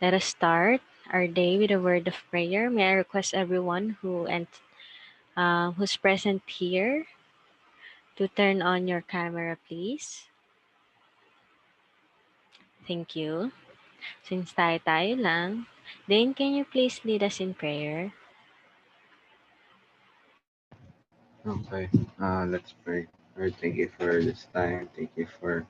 Let us start our day with a word of prayer. May I request everyone who's present here to turn on your camera, please. Thank you. Since tayo lang, Dane, can you please lead us in prayer? Okay, let's pray. Lord, thank you for this time. Thank you for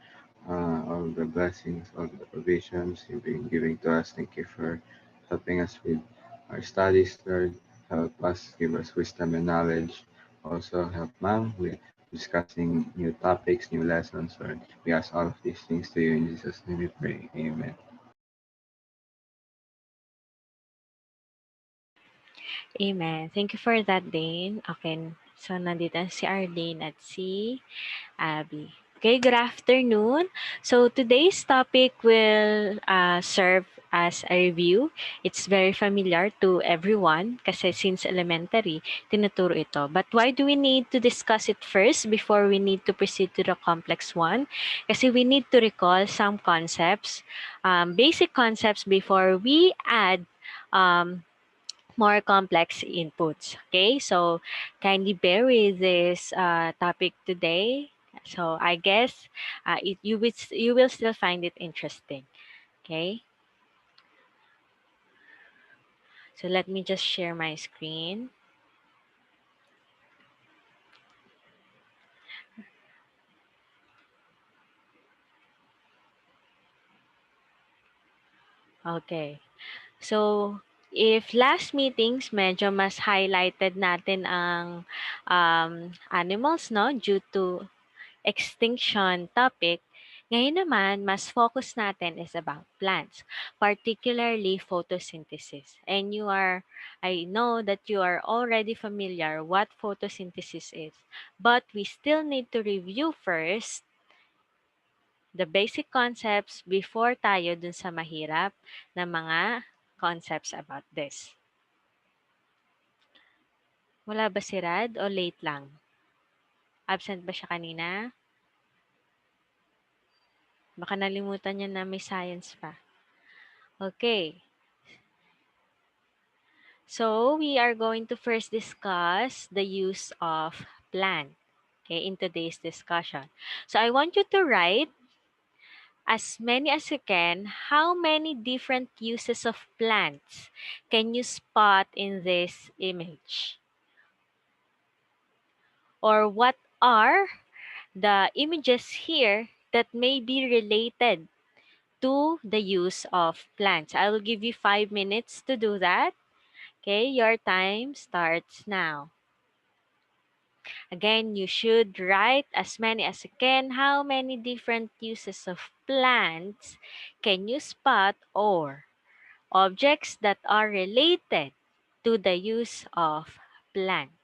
all the blessings, all the provisions you've been giving to us. Thank you for helping us with our studies, Lord. Help us, give us wisdom and knowledge. Also, help Mom with discussing new topics, new lessons, Lord. We ask all of these things to you in Jesus' name we pray. Amen. Amen. Thank you for that, Dane. Okay, so nandito si Arlene at si Abby. Okay, good afternoon. So today's topic will serve as a review. It's very familiar to everyone kasi since elementary, tinuturo ito. But why do we need to discuss it first before we need to proceed to the complex one? Kasi we need to recall some concepts, basic concepts before we add um, more complex inputs. Okay, so kindly bear with this topic today. So I guess you will still find it interesting. Okay, so let me just share my screen. Okay, so if last meetings medyo mas highlighted natin ang animals, no, due to extinction topic, ngayon naman, mas focus natin is about plants, particularly photosynthesis. And I know that you are already familiar what photosynthesis is, but we still need to review first the basic concepts before tayo dun sa mahirap na mga concepts about this. Wala ba si Rad o late lang? Absent ba siya kanina? Baka nalimutan niya na may science pa. Okay. So we are going to first discuss the use of plant, okay, in today's discussion. So I want you to write as many as you can. How many different uses of plants can you spot in this image? Or what are the images here that may be related to the use of plants? I will give you 5 minutes to do that. Okay, your time starts now. Again, you should write as many as you can. How many different uses of plants can you spot, or objects that are related to the use of plants?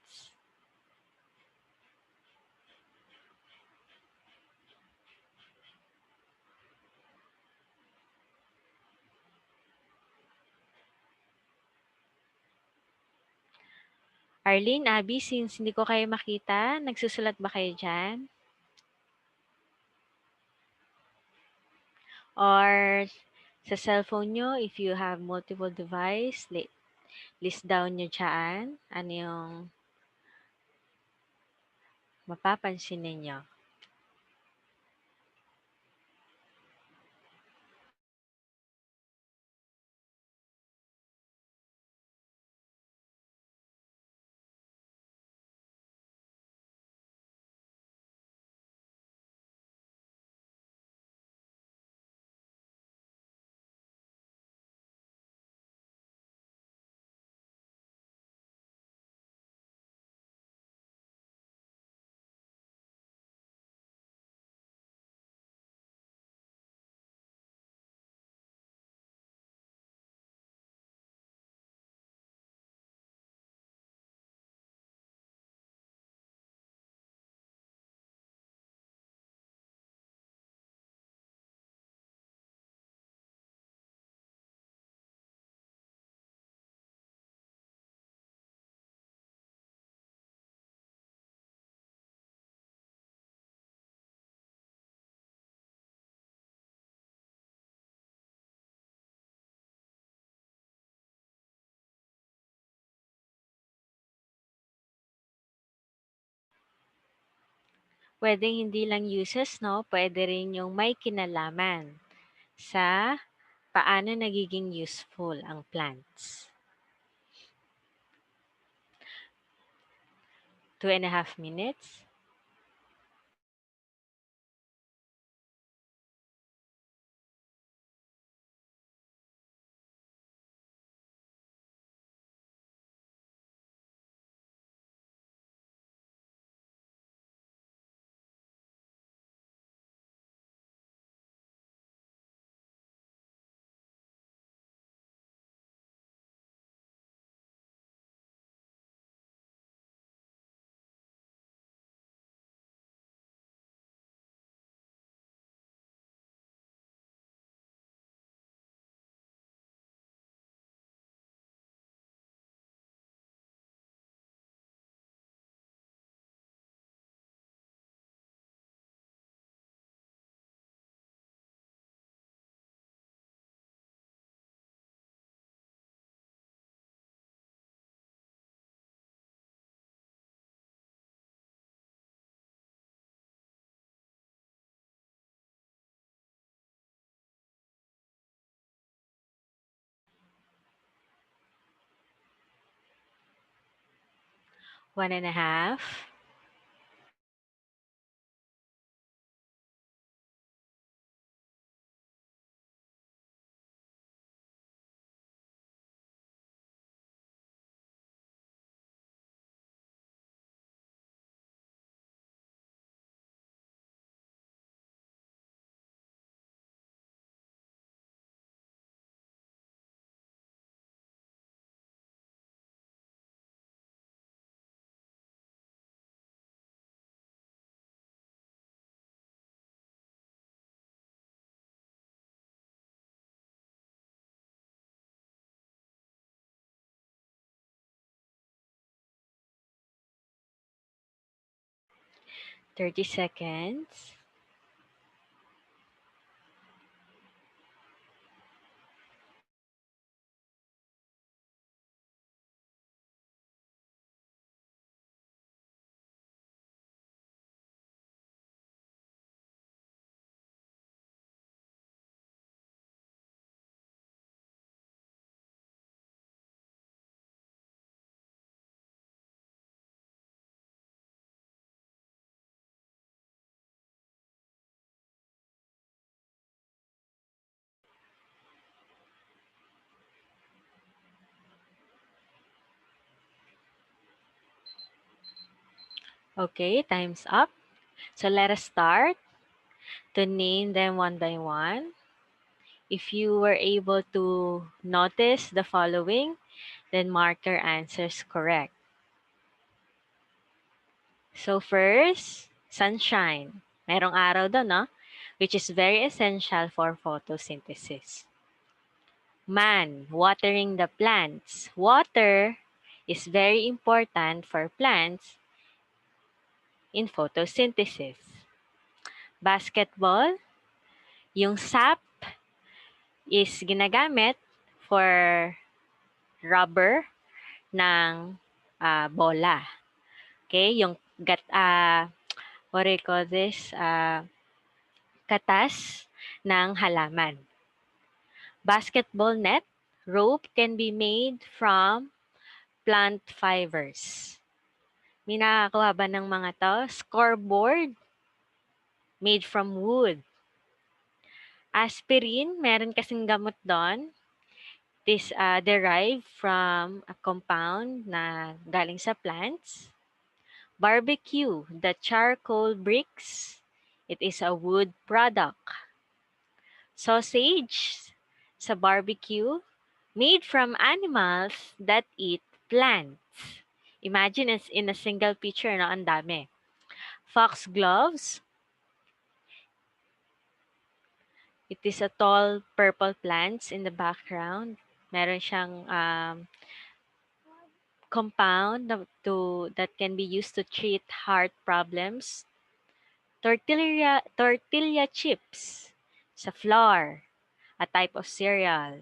Arlene, Abby, since hindi ko kayo makita, nagsusulat ba kayo dyan? Or sa cellphone nyo, if you have multiple device, list down nyo dyan. Ano yung mapapansin ninyo? Pwedeng hindi lang uses, no? Pwede rin yung may kinalaman sa paano nagiging useful ang plants. 2.5 minutes. One and a half. Thirty seconds. Okay, time's up. So let us start to name them one by one. If you were able to notice the following, then mark your answers correct. So first, sunshine. Merong araw doon, no? Which is very essential for photosynthesis. Man, watering the plants. Water is very important for plants in photosynthesis. Basketball, yung sap is ginagamit for rubber ng bola. Okay? Yung what do you call this? Katas ng halaman. Basketball net, rope can be made from plant fibers. May nakakakuha ba ng mga to? Scoreboard, made from wood. Aspirin, meron kasing gamot doon. This derived from a compound na galing sa plants. Barbecue, the charcoal bricks. It is a wood product. Sausage, sa barbecue, made from animals that eat plants. Imagine it's in a single picture, no? Ang dami. Foxgloves, it is a tall purple plants in the background. Meron siyang compound that can be used to treat heart problems. Tortilla chips sa flour, a type of cereal.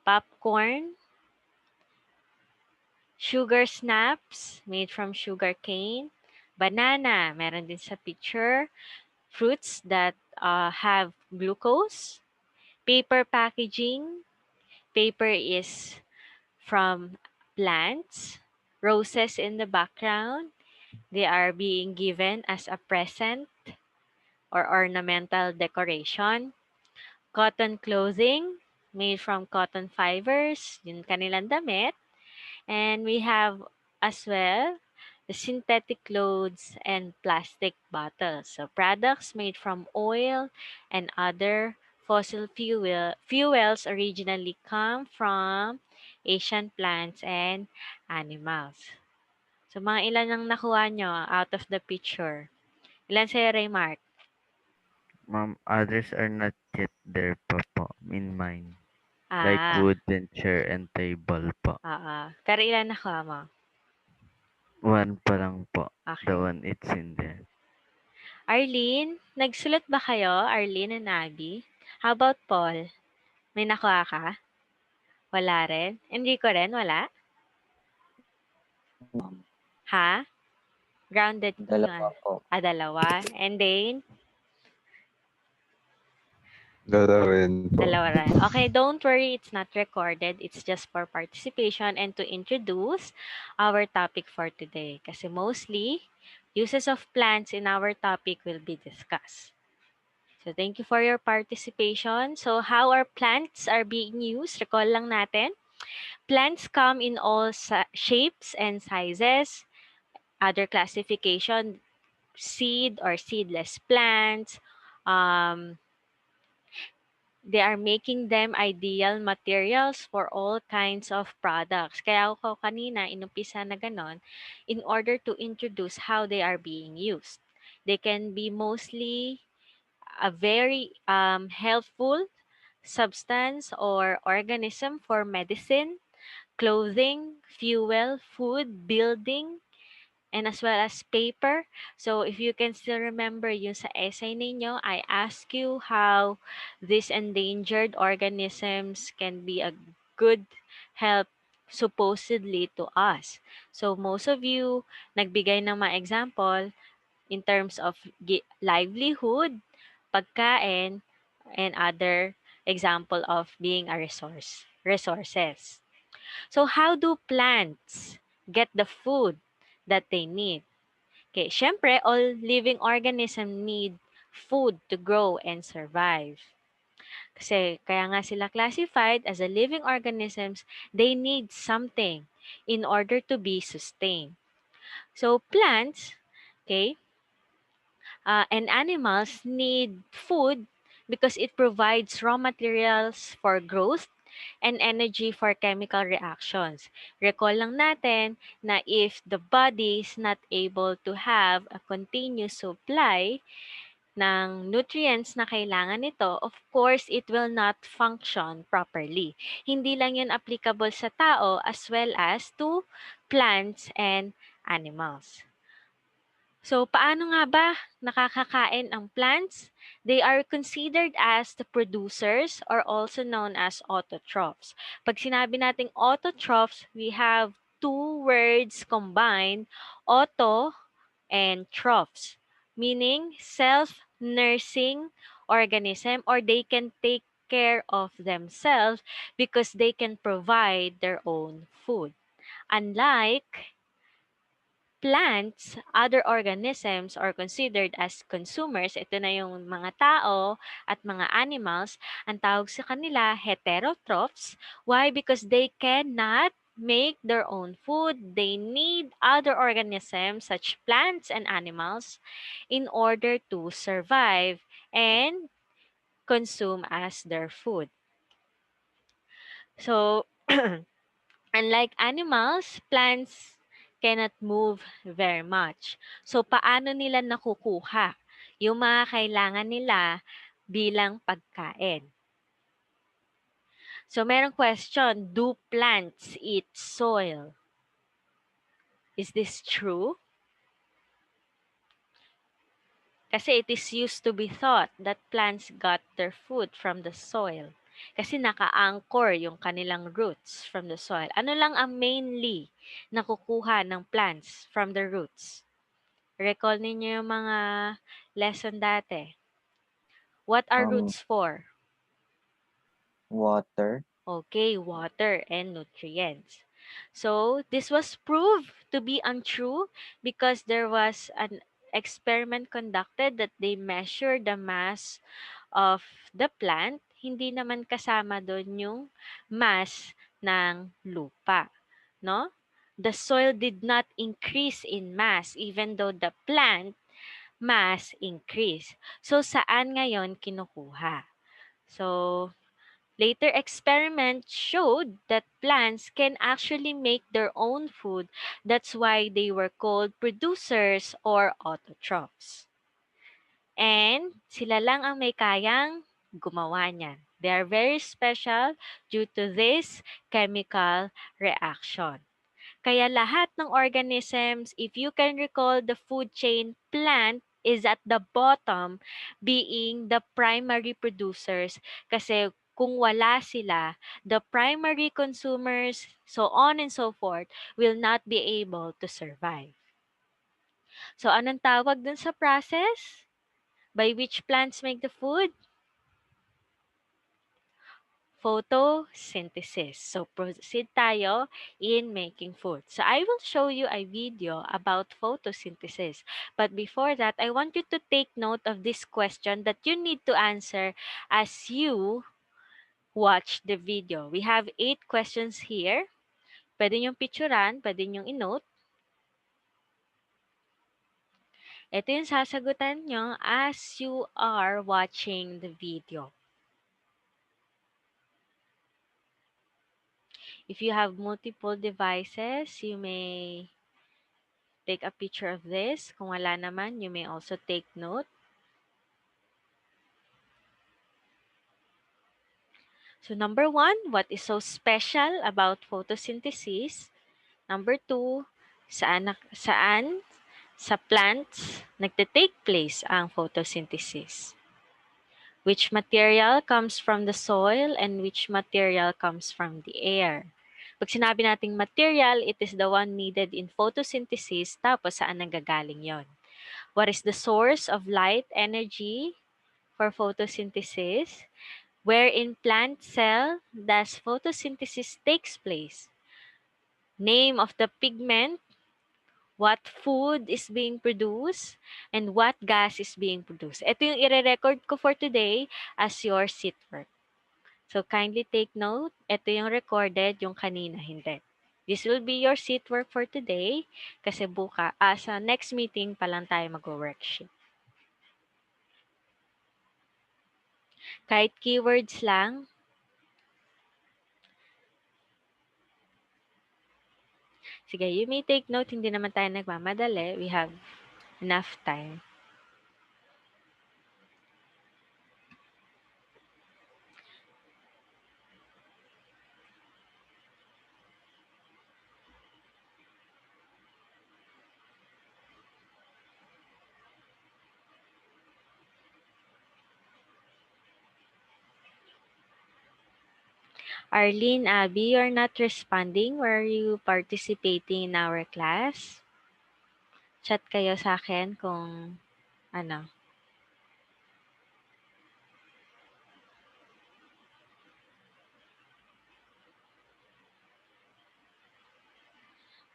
Popcorn, sugar snaps made from sugar cane. Banana, meron din sa picture. Fruits that have glucose. Paper packaging. Paper is from plants. Roses in the background. They are being given as a present or ornamental decoration. Cotton clothing made from cotton fibers, yung kanilang damit. And we have as well the synthetic clothes and plastic bottles. So products made from oil and other fuels originally come from Asian plants and animals. So mga ilan ang nakuha nyo out of the picture? Ilan sa'yo, Raymark? Ma'am, others are not yet there pa po in mine. Like Ah, wooden chair and table po. Pero ilan nakuha mo? One pa lang po. The Okay. one it's in there. Arlene, nagsulat ba kayo, Arlene and Abby? How about Paul? May nakuha ka? Wala rin? Enrico rin, wala? Ma'am. Ha? Grounded Dalawa yun. po. Dalawa. And then, Dalawa rin po. dalawa rin. Okay, don't worry, it's not recorded. It's just for participation and to introduce our topic for today. Kasi mostly, uses of plants in our topic will be discussed. So, thank you for your participation. So, how our plants are being used? Recall lang natin. Plants come in all shapes and sizes. Other classification, seed or seedless plants. They are making them ideal materials for all kinds of products. Kaya ako kanina inumpisa na ganon in order to introduce how they are being used. They can be mostly a very helpful substance or organism for medicine, clothing, fuel, food, building, and as well as paper. So if you can still remember yung sa essay ninyo, I ask you how these endangered organisms can be a good help supposedly to us. So most of you nagbigay ng mga example in terms of livelihood, pagkain, and other example of being a resources. So how do plants get the food that they need? Okay, syempre, all living organisms need food to grow and survive. Kasi kaya nga sila classified as a living organisms, they need something in order to be sustained. So plants, okay, and animals need food because it provides raw materials for growth and energy for chemical reactions. Recall lang natin na if the body is not able to have a continuous supply ng nutrients na kailangan nito, of course, it will not function properly. Hindi lang yun applicable sa tao as well as to plants and animals. So, paano nga ba nakakakain ang plants? They are considered as the producers or also known as autotrophs. Pag sinabi nating autotrophs, we have two words combined, auto and trophs, meaning self-nursing organism or they can take care of themselves because they can provide their own food. Unlike plants, other organisms are considered as consumers. Ito na yung mga tao at mga animals. Ang tawag sa kanila, heterotrophs. Why? Because they cannot make their own food. They need other organisms, such plants and animals, in order to survive and consume as their food. So, unlike animals, plants cannot move very much. So, paano nila nakukuha yung mga kailangan nila bilang pagkain? So, merong question, do plants eat soil? Is this true? Kasi it is used to be thought that plants got their food from the soil. Kasi naka-anchor yung kanilang roots from the soil. Ano lang ang mainly nakukuha ng plants from the roots? Recall ninyo yung mga lesson dati. What are Um, roots for? water. Okay, water and nutrients. So this was proved to be untrue because there was an experiment conducted that they measured the mass of the plant. Hindi naman kasama doon yung mass ng lupa, no? The soil did not increase in mass even though the plant mass increased. So saan ngayon kinukuha? So later experiments showed that plants can actually make their own food. That's why they were called producers or autotrophs. And sila lang ang may kayang gumawa niyan. They are very special due to this chemical reaction. Kaya lahat ng organisms, if you can recall the food chain, plant is at the bottom being the primary producers kasi kung wala sila, the primary consumers, so on and so forth, will not be able to survive. So anong tawag dun sa process? By which plants make the food? Photosynthesis. So proceed tayo in making food. So I will show you a video about photosynthesis. But before that, I want you to take note of this question that you need to answer as you watch the video. We have 8 questions here. Pwede niyong picturean, pwede niyong i-note. Ito yung sasagutan nyo as you are watching the video. If you have multiple devices, you may take a picture of this. Kung wala naman, you may also take note. So number 1, what is so special about photosynthesis? Number 2, saan sa plants nagte-take place ang photosynthesis? Which material comes from the soil and which material comes from the air? Pag sinabi nating material, it is the one needed in photosynthesis, tapos saan nanggagaling yon? What is the source of light energy for photosynthesis? Where in plant cell does photosynthesis takes place? Name of the pigment, what food is being produced, and what gas is being produced. Ito yung ire-record ko for today as your seat work. So kindly take note, ito yung recorded, yung kanina hindi. This will be your seat work for today kasi sa next meeting pa lang tayo mag-worksheet. Kahit keywords lang. Sige, you may take note, hindi naman tayo nagmamadali. We have enough time. Arlene, Abby, you're not responding. Were you participating in our class? Chat kayo sa akin kung ano.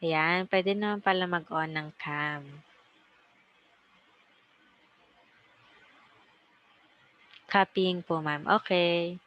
Ayan, pwede naman pala mag-on ng cam. Copying po, ma'am. Okay.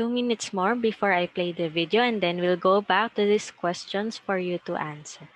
2 minutes more before I play the video, and then we'll go back to these questions for you to answer.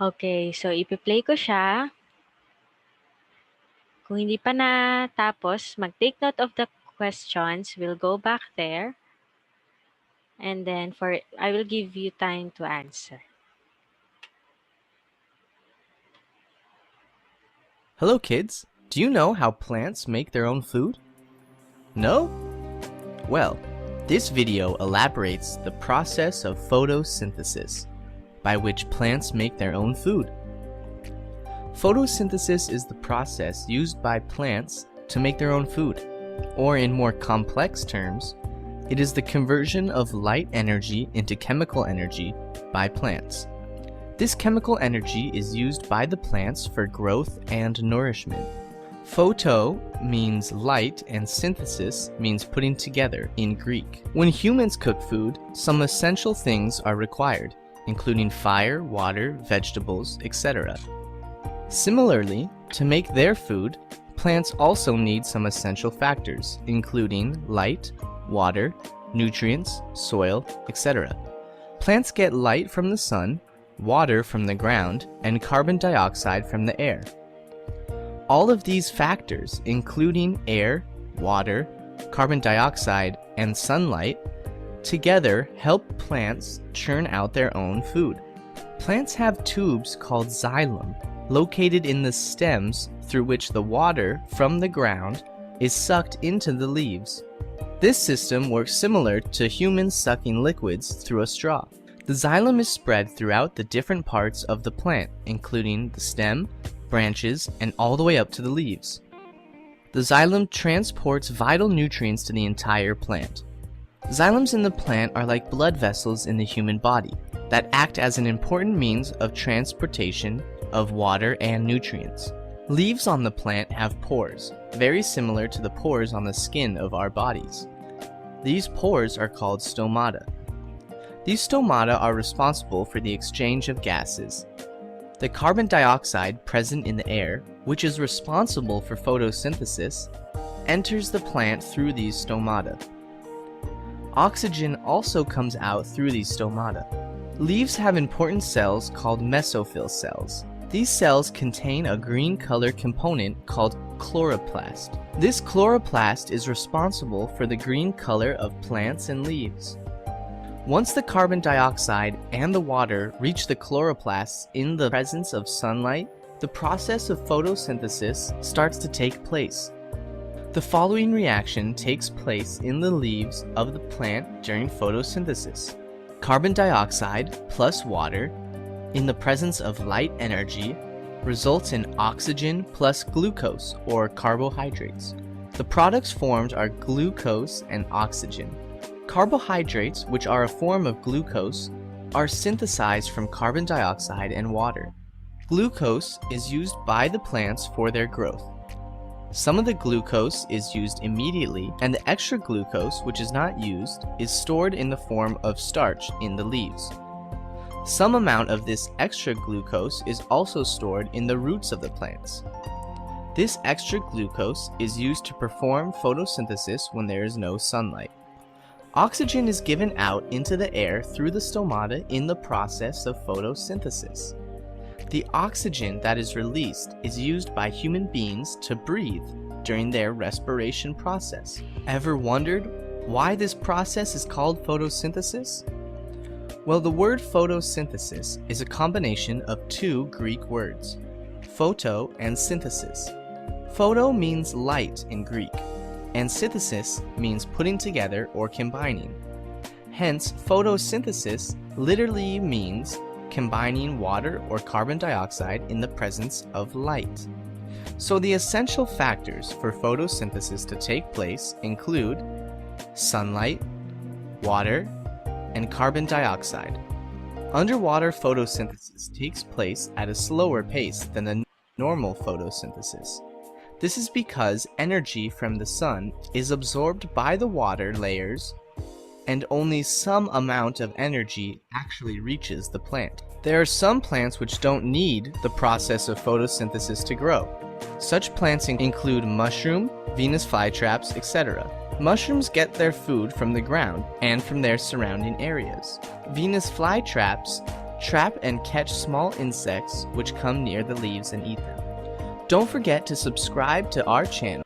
Okay, so ipi-play ko siya. Kung hindi pa natapos, mag-take note of the questions. We'll go back there. And then I will give you time to answer. Hello kids, do you know how plants make their own food? No? Well, this video elaborates the process of photosynthesis, by which plants make their own food. Photosynthesis is the process used by plants to make their own food, or in more complex terms, it is the conversion of light energy into chemical energy by plants. This chemical energy is used by the plants for growth and nourishment. Photo means light and synthesis means putting together in Greek. When humans cook food, some essential things are required, including fire, water, vegetables, etc. Similarly, to make their food, plants also need some essential factors, including light, water, nutrients, soil, etc. Plants get light from the sun, water from the ground, and carbon dioxide from the air. All of these factors, including air, water, carbon dioxide, and sunlight, together help plants churn out their own food. Plants have tubes called xylem, located in the stems through which the water from the ground is sucked into the leaves. This system works similar to humans sucking liquids through a straw. The xylem is spread throughout the different parts of the plant, including the stem, branches, and all the way up to the leaves. The xylem transports vital nutrients to the entire plant. Xylems in the plant are like blood vessels in the human body that act as an important means of transportation of water and nutrients. Leaves on the plant have pores, very similar to the pores on the skin of our bodies. These pores are called stomata. These stomata are responsible for the exchange of gases. The carbon dioxide present in the air, which is responsible for photosynthesis, enters the plant through these stomata. Oxygen also comes out through these stomata. Leaves have important cells called mesophyll cells. These cells contain a green color component called chloroplast. This chloroplast is responsible for the green color of plants and leaves. Once the carbon dioxide and the water reach the chloroplasts in the presence of sunlight, the process of photosynthesis starts to take place. The following reaction takes place in the leaves of the plant during photosynthesis. Carbon dioxide plus water in the presence of light energy results in oxygen plus glucose or carbohydrates. The products formed are glucose and oxygen. Carbohydrates, which are a form of glucose, are synthesized from carbon dioxide and water. Glucose is used by the plants for their growth. Some of the glucose is used immediately, and the extra glucose, which is not used, is stored in the form of starch in the leaves. Some amount of this extra glucose is also stored in the roots of the plants. This extra glucose is used to perform photosynthesis when there is no sunlight. Oxygen is given out into the air through the stomata in the process of photosynthesis. The oxygen that is released is used by human beings to breathe during their respiration process. Ever wondered why this process is called photosynthesis? Well, the word photosynthesis is a combination of two Greek words, photo and synthesis. Photo means light in Greek, and synthesis means putting together or combining. Hence, photosynthesis literally means combining water or carbon dioxide in the presence of light. So the essential factors for photosynthesis to take place include sunlight, water, and carbon dioxide. Underwater photosynthesis takes place at a slower pace than the normal photosynthesis. This is because energy from the sun is absorbed by the water layers and only some amount of energy actually reaches the plant. There are some plants which don't need the process of photosynthesis to grow. Such plants include mushroom, Venus flytraps, etc. Mushrooms get their food from the ground and from their surrounding areas. Venus flytraps trap and catch small insects which come near the leaves and eat them. Don't forget to subscribe to our channel.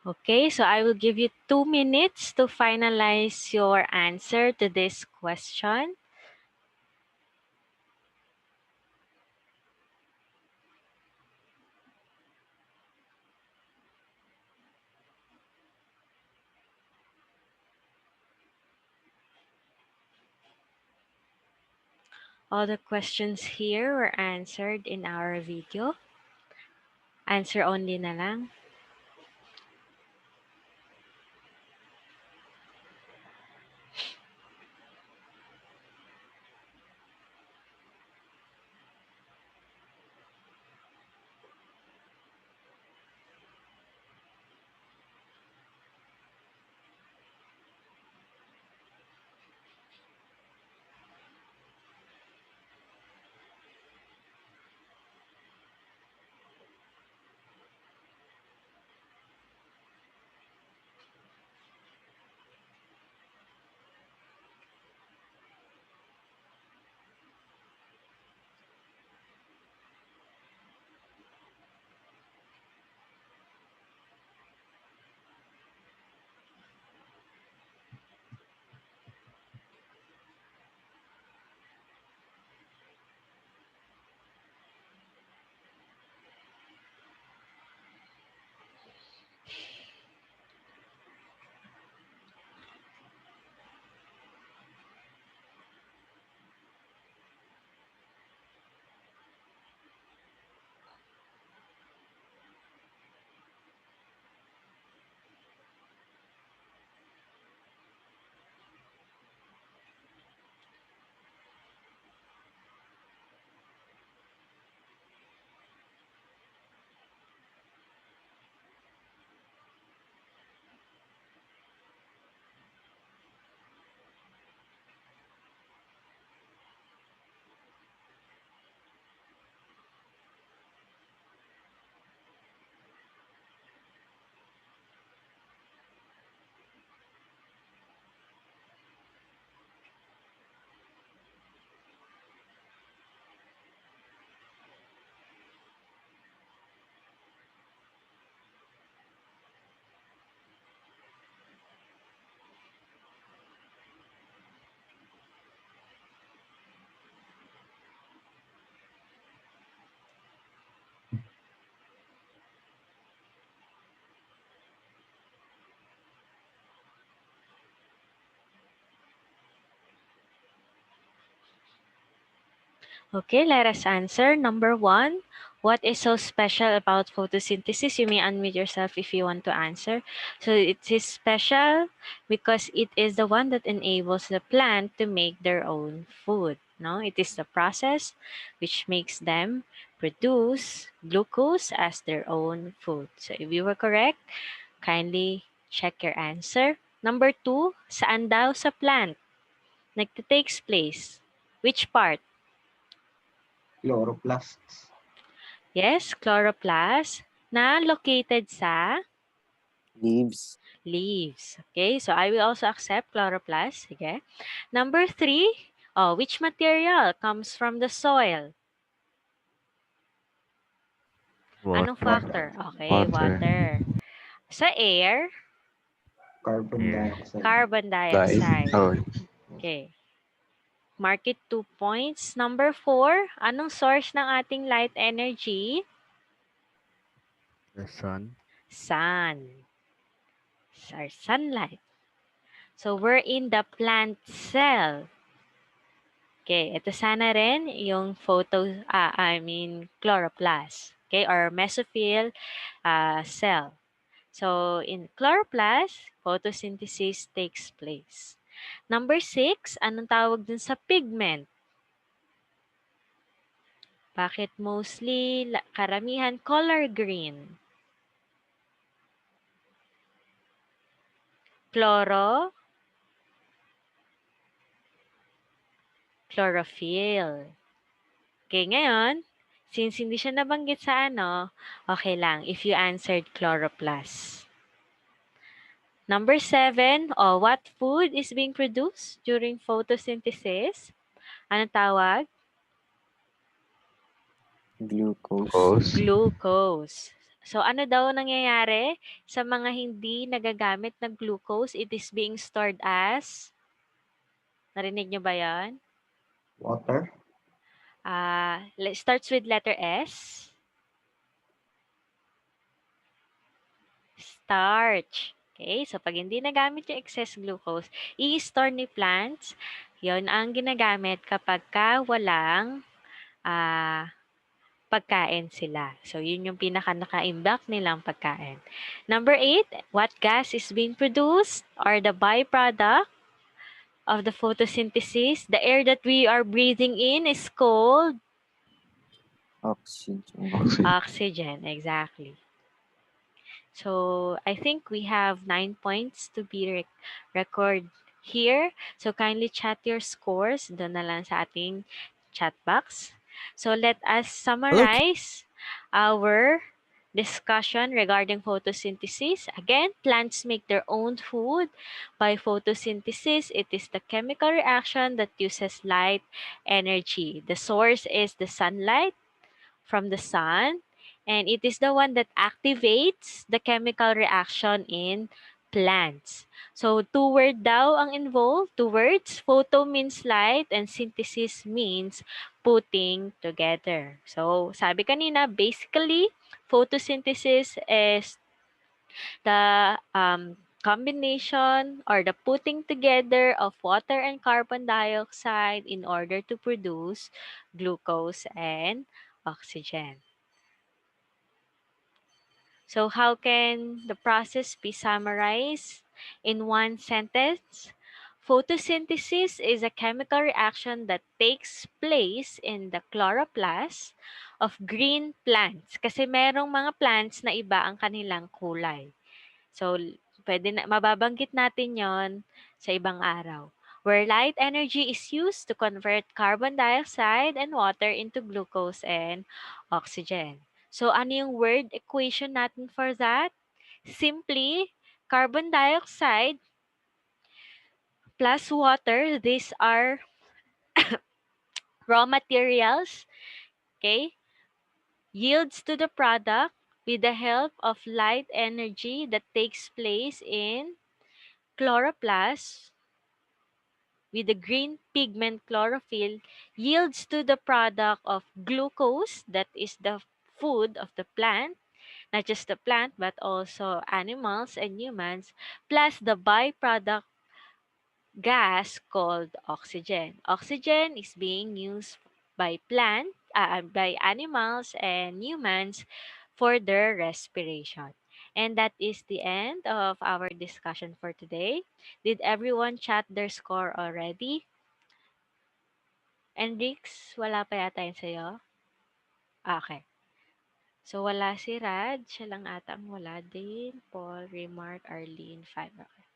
Okay, so I will give you 2 minutes to finalize your answer to this question. All the questions here were answered in our video. Answer only na lang. Okay, let us answer. Number 1, what is so special about photosynthesis? You may unmute yourself if you want to answer. So it is special because it is the one that enables the plant to make their own food. No, it is the process which makes them produce glucose as their own food. So if you were correct, kindly check your answer. Number 2, saan daw sa plant nagte-takes place? Which part? Chloroplasts. Yes, chloroplast na located sa Leaves. leaves. Okay, so I will also accept chloroplast. Sige. Number 3, which material comes from the soil? Anong Water. factor? Okay, Water. water. Sa air, Carbon Air. dioxide. carbon Dice. dioxide. Oh, Okay. Mark it 2 points. Number 4, anong source ng ating light energy? The sun. Sun. Or sunlight. So, we're in the plant cell. Okay, ito sana rin yung chloroplast. Okay, or mesophyll cell. So, in chloroplast, photosynthesis takes place. Number 6, anong tawag dun sa pigment? Bakit mostly, karamihan, color green? Chlorophyll. Okay, ngayon, since hindi siya nabanggit sa okay lang if you answered chloroplast. Number 7, what food is being produced during photosynthesis? Anong tawag? Glucose. glucose. Glucose. So, ano daw nangyayari sa mga hindi nagagamit ng glucose? It is being stored as, narinig nyo ba yan? Water. Starts with letter S. Starch. Okay, so pag hindi nagamit yung excess glucose, i-store ni plants. Yon ang ginagamit kapag walang pagkain sila. So, yun yung pinaka-naka-imbak nilang pagkain. Number 8, what gas is being produced or the byproduct of the photosynthesis? The air that we are breathing in is called Oxygen. oxygen. Exactly. So, I think we have 9 points to be record here. So, kindly chat your scores doon na lang sa ating chat box. So, let us summarize our discussion regarding photosynthesis. Again, plants make their own food by photosynthesis. It is the chemical reaction that uses light energy. The source is the sunlight from the sun, and it is the one that activates the chemical reaction in plants. So, two word daw ang involved. Two words. Photo means light and synthesis means putting together. So, sabi kanina, basically, photosynthesis is the combination or the putting together of water and carbon dioxide in order to produce glucose and oxygen. So how can the process be summarized in one sentence? Photosynthesis is a chemical reaction that takes place in the chloroplast of green plants. Kasi merong mga plants na iba ang kanilang kulay. So, mababanggit natin yon sa ibang araw. Where light energy is used to convert carbon dioxide and water into glucose and oxygen. So, ano yung word equation natin for that? Simply, carbon dioxide plus water, these are raw materials, okay? Yields to the product with the help of light energy that takes place in chloroplast with the green pigment chlorophyll yields to the product of glucose, that is the food of the plant, not just the plant but also animals and humans, plus the byproduct gas called oxygen. Oxygen is being used by by animals and humans for their respiration. And that is the end of our discussion for today. Did everyone chat their score already? Enrix, wala pa yata yun sa'yo? Okay. So, wala si Rad. Siya lang ata ang wala din. Paul, Remark, Arlene, 5. Okay.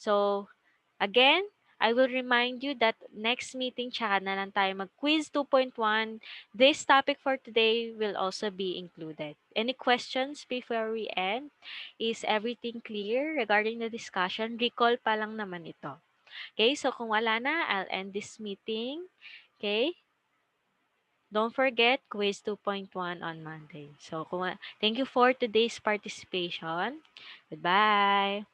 So, again, I will remind you that next meeting tsaka na lang tayo mag-quiz 2.1. This topic for today will also be included. Any questions before we end? Is everything clear regarding the discussion? Recall pa lang naman ito. Okay, so kung wala na, I'll end this meeting. Okay? Don't forget, quiz 2.1 on Monday. So, thank you for today's participation. Goodbye.